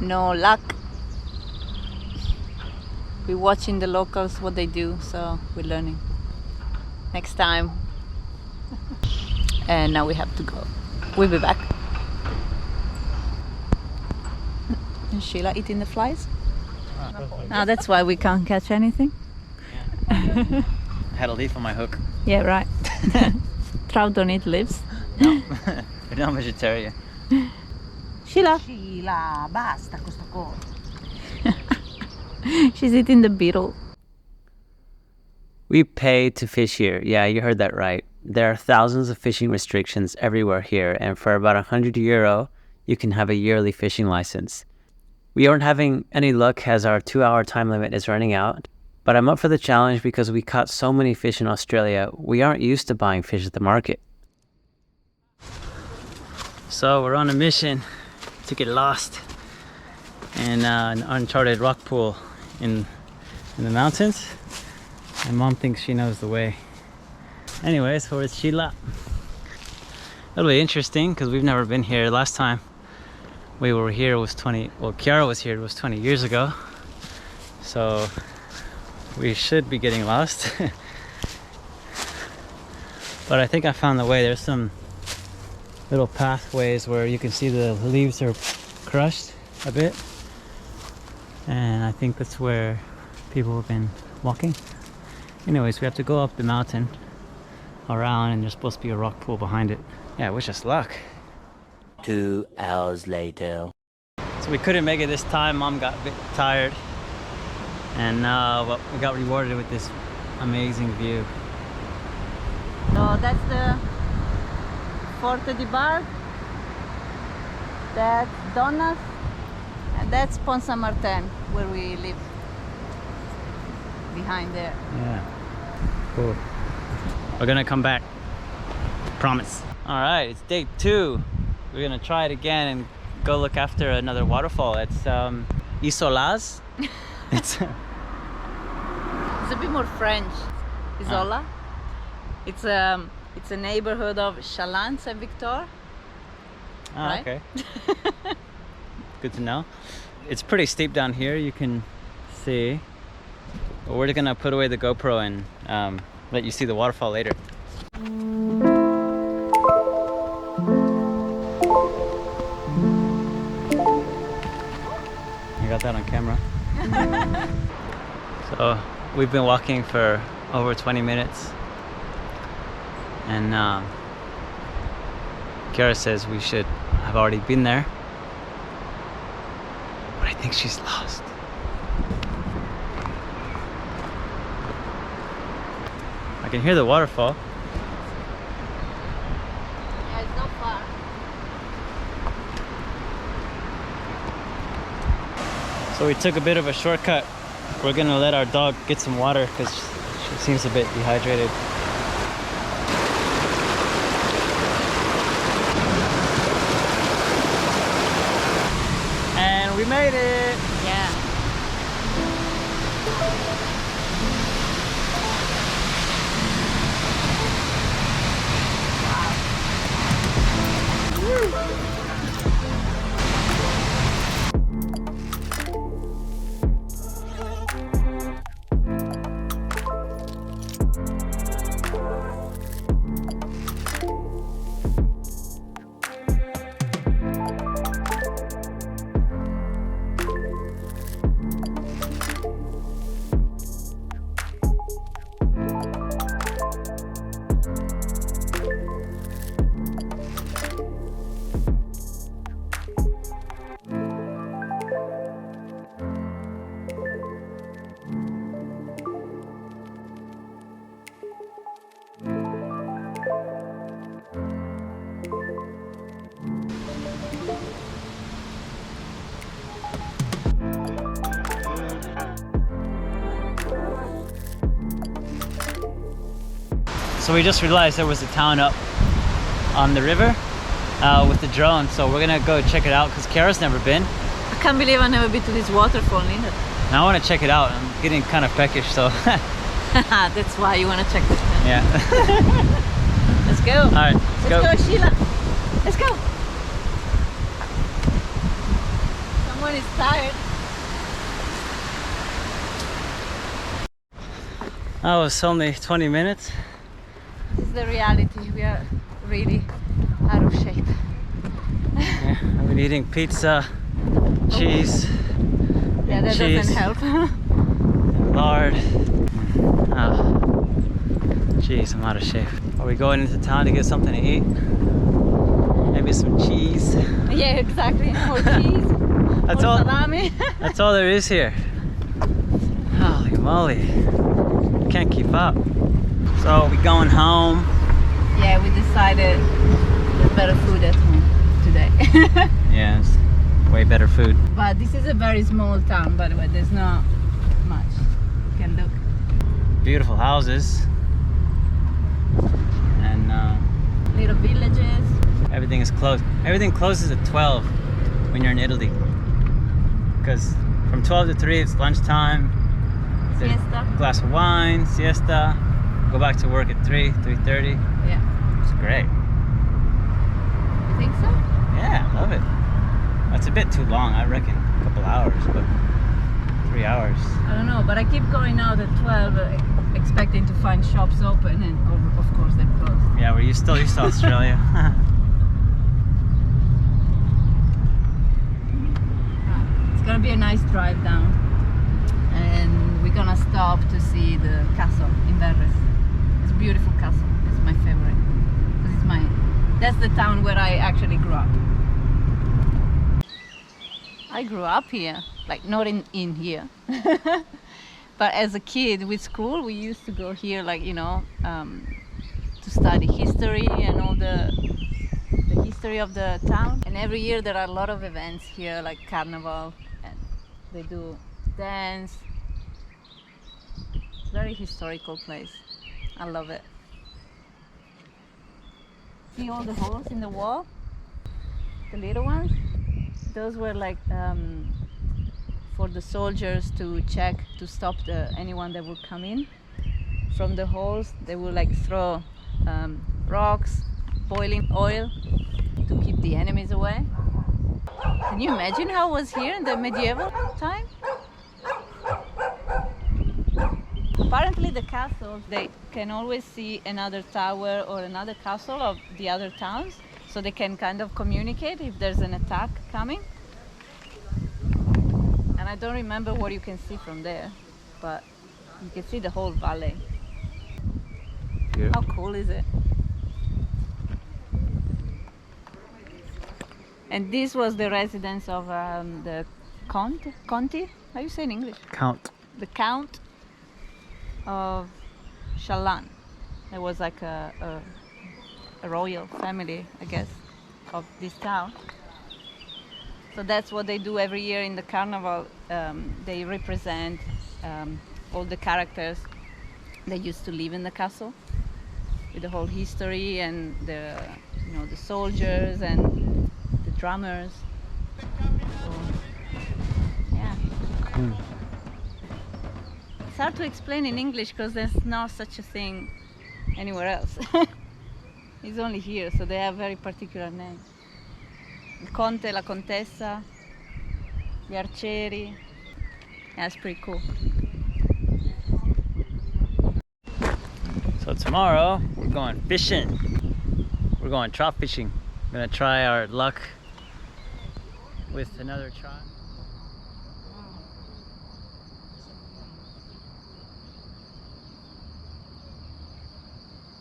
no luck. We're watching the locals, what they do, so we're learning. Next time. And now we have to go. We'll be back. Is Sheila eating the flies? Ah, that's why we can't catch anything. Yeah. I had a leaf on my hook. Yeah, right. Trout don't eat leaves. No, we're not vegetarian. Sheila. Sheila, basta questo coso. She's eating the beetle. We pay to fish here. Yeah, you heard that right. There are thousands of fishing restrictions everywhere here, and for about €100, you can have a yearly fishing license. We aren't having any luck as our 2-hour time limit is running out, but I'm up for the challenge because we caught so many fish in Australia, we aren't used to buying fish at the market. So we're on a mission to get lost in an uncharted rock pool in the mountains. My mom thinks she knows the way. Anyways, where's Sheila? That'll be interesting because we've never been here. Last time we were here was Kiara was here, it was 20 years ago. So we should be getting lost. But I think I found the way. There's some little pathways where you can see the leaves are crushed a bit. And I think that's where people have been walking. Anyways, we have to go up the mountain around, and there's supposed to be a rock pool behind it. Yeah, wish us luck. 2 hours later. So we couldn't make it this time. Mom got a bit tired, and well, we got rewarded with this amazing view. So that's the Forte di Bar. That's Donna's. And that's Pont Saint Martin, where we live. Behind there. Yeah, cool. We're gonna come back, promise. All right, it's day 2. We're gonna try it again and go look after another waterfall. It's Isolas. It's a bit more French. Isola. It's a neighborhood of Chaland, Saint Victor. Oh, right? Okay. Good to know. It's pretty steep down here, you can see. But we're gonna put away the GoPro and let you see the waterfall later. You got that on camera. So we've been walking for over 20 minutes, and Kiara says we should have already been there, but I think she's lost. I can hear the waterfall. Yeah, it's not far. So we took a bit of a shortcut. We're gonna let our dog get some water because she seems a bit dehydrated. And we made it! Yeah. So we just realized there was a town up on the river with the drone, so we're gonna go check it out because Kiara's never been. I can't believe I've never been to this waterfall neither. And I want to check it out. I'm getting kind of peckish, so That's why you want to check this out. yeah. Let's go. All right, Let's go, Sheila. Let's go. Somewhere everyone is tired. That was only 20 minutes. This is the reality. We are really out of shape. Yeah, I've been eating pizza, cheese, Yeah, that cheese, doesn't help. lard. Oh, jeez, I'm out of shape. Are we going into town to get something to eat? Maybe some cheese. Yeah, exactly. More cheese. That's more all. salami. That's all there is here. Holy moly! Can't keep up. So we going home. Yeah, we decided there's better food at home today. Yeah, it's way better food. But this is a very small town, by the way. There's not much. You can look. Beautiful houses. And Little villages. everything is closed. Everything closes at 12 when you're in Italy. Because from 12 to 3 it's lunchtime. There's Siesta. a glass of wine, siesta. Go back to work at 3:30. Yeah. It's great. You think so? Yeah, I love it. That's a bit too long, I reckon. A couple hours, but 3 hours. I don't know, but I keep going out at 12 expecting to find shops open, and of course they're closed. Yeah, we're still used to Australia. It's gonna be a nice drive down, and we're gonna stop to see the castle in Verres. It's a beautiful castle. It's my favorite. That's the town where I actually grew up. I grew up here, like not in here. But as a kid with school, we used to go here, like, you know, to study history and all the history of the town. And every year there are a lot of events here, like carnival, and they do dance. It's a very historical place. I love it. See all the holes in the wall? The little ones? Those were like for the soldiers to check, to stop anyone that would come in. From the holes, they would like throw rocks, boiling oil to keep the enemies away. Can you imagine how it was here in the medieval time? Apparently the castles, they can always see another tower or another castle of the other towns, so they can kind of communicate if there's an attack coming. And I don't remember what you can see from there, but you can see the whole valley. Beautiful. How cool is it? And this was the residence of the Conti? How do you say in English? Count. The Count of Chalan. There was like a royal family, I guess, of this town. So that's what they do every year in the carnival. They represent all the characters that used to live in the castle, with the whole history and the soldiers and the drummers. So, yeah. Cool. It's hard to explain in English because there's no such a thing anywhere else. It's only here, so they have very particular names. Il Conte, la Contessa, gli Arcieri. Yeah, it's pretty cool. So tomorrow we're going fishing. We're going trout fishing. We're gonna try our luck with another trout.